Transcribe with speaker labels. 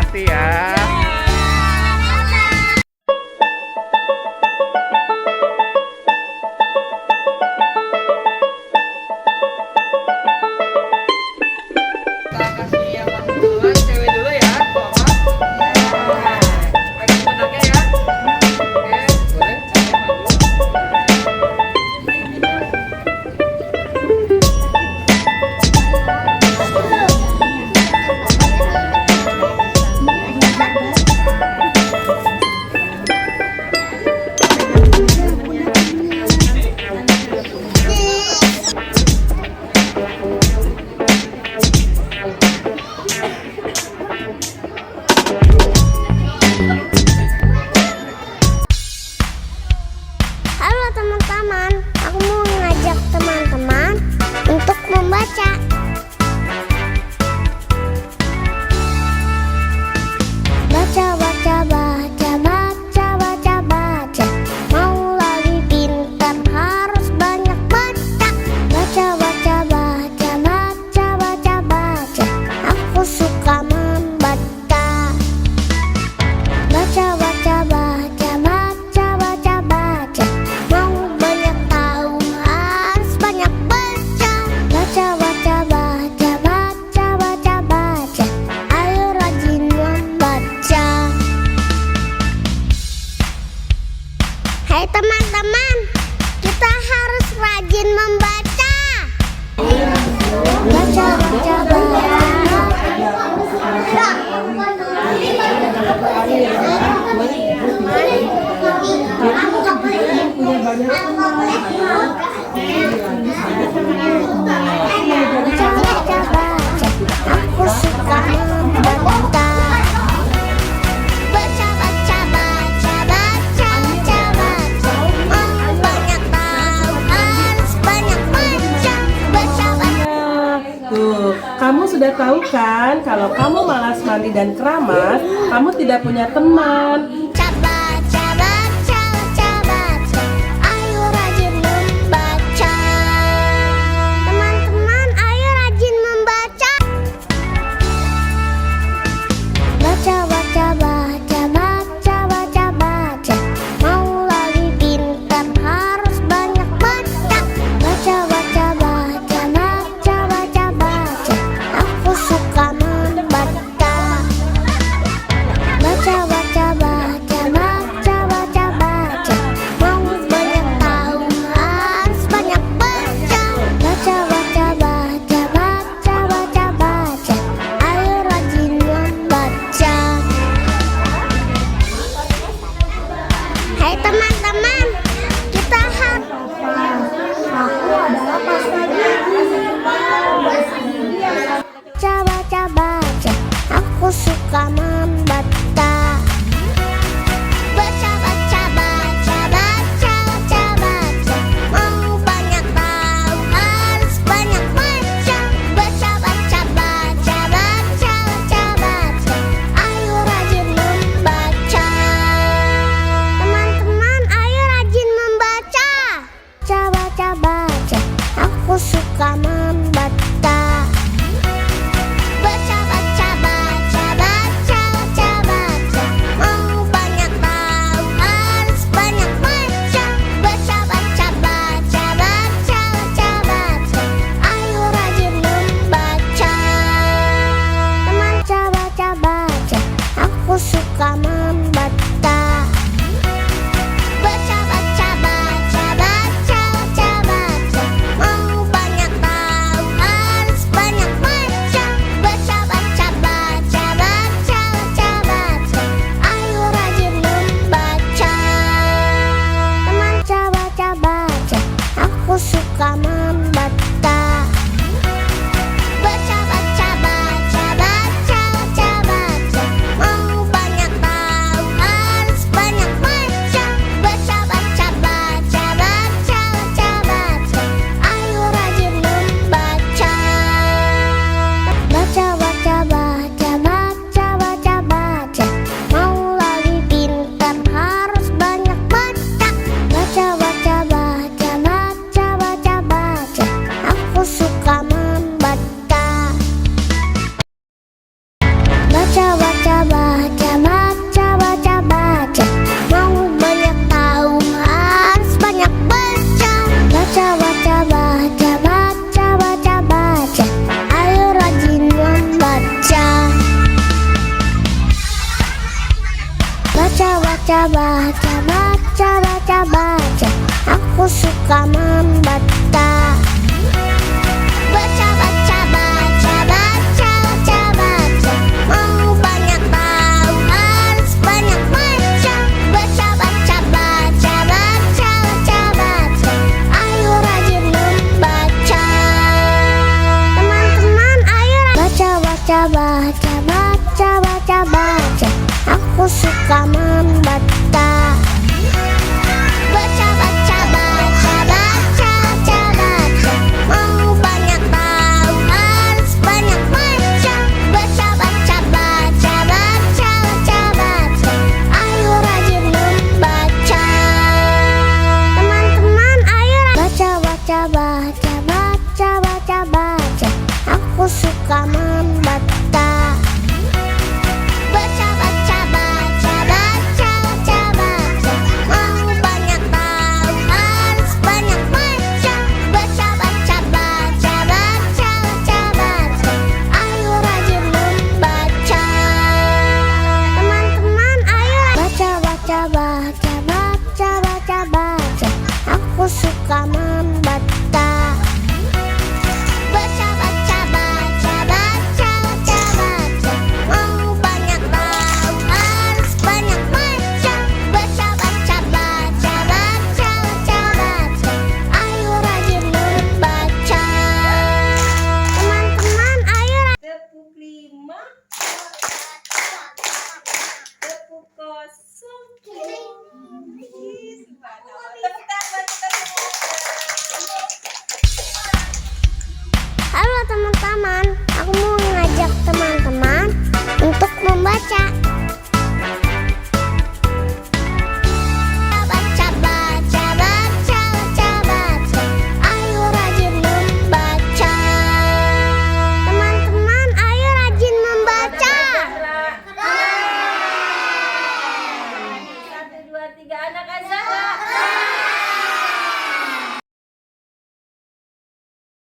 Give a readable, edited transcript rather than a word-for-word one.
Speaker 1: hati-hati ya. Kita kasih yang masuk duluan, cewek dulu ya, Mama. Pegang punaknya ya. Oke, boleh.
Speaker 2: Halo teman-teman, aku mau ngajak teman-teman untuk membaca. Baca, baca, baca, baca, baca, baca. Mau lagi pintar harus banyak baca. Baca, baca, baca, baca, baca, baca. Aku suka membaca. Baca, baca, baca, baca, baca, baca. Mau banyak tahu harus banyak baca. Baca, baca, baca, baca, baca, baca. Ayo rajin membaca. Hai teman-teman, kita harus rajin membaca. Baca, baca, aku suka membaca. Baca, baca, baca, baca, baca, baca. Mau banyak tahu harus banyak baca. Baca, baca.
Speaker 3: Tuh, kamu sudah tahu kan kalau kamu malas mandi dan keramas, kamu tidak punya teman.
Speaker 2: Baca, baca, baca, baca, baca. Ayo rajin membaca. Teman-teman, ayo rajin membaca. Baca, baca, baca, baca, baca, baca. Mau lagi pintar harus banyak baca. Baca, baca, baca, baca, baca, baca. Aku suka membaca. Baca, baca, baca. suka membaca. Baca, baca, baca, baca, baca, baca. Mau banyak tahu harus banyak baca. Baca, baca, baca, baca, baca, baca. Ayo rajin membaca. Teman-teman ayo baca, baca, baca, baca, baca, baca. Aku suka membaca. Baca, baca, baca, baca, baca, baca. Mau banyak tahu harus banyak baca. Baca, baca, baca, baca, baca, baca. Ayo rajin membaca. Teman-teman ayo baca, baca, baca, baca, baca, baca. Aku suka membaca. Baca, baca, baca, baca, baca, baca. Mau banyak tahu harus banyak baca. Baca, baca, baca, baca, baca, baca. Ayo rajin membaca. Teman-teman ayo baca, baca, baca, baca, baca, baca. Aku suka membaca. Baca, baca, baca, baca, baca, baca. Mau banyak tahu harus banyak baca. Baca, baca, baca, baca, baca, baca. Ayo rajin membaca. Teman-teman ayo
Speaker 3: Tepuk 5, tepuk kosong. Ih, subhanallah. Tepuk tangan kita semua.
Speaker 2: Halo teman-teman, aku mau ngajak teman-teman untuk membaca.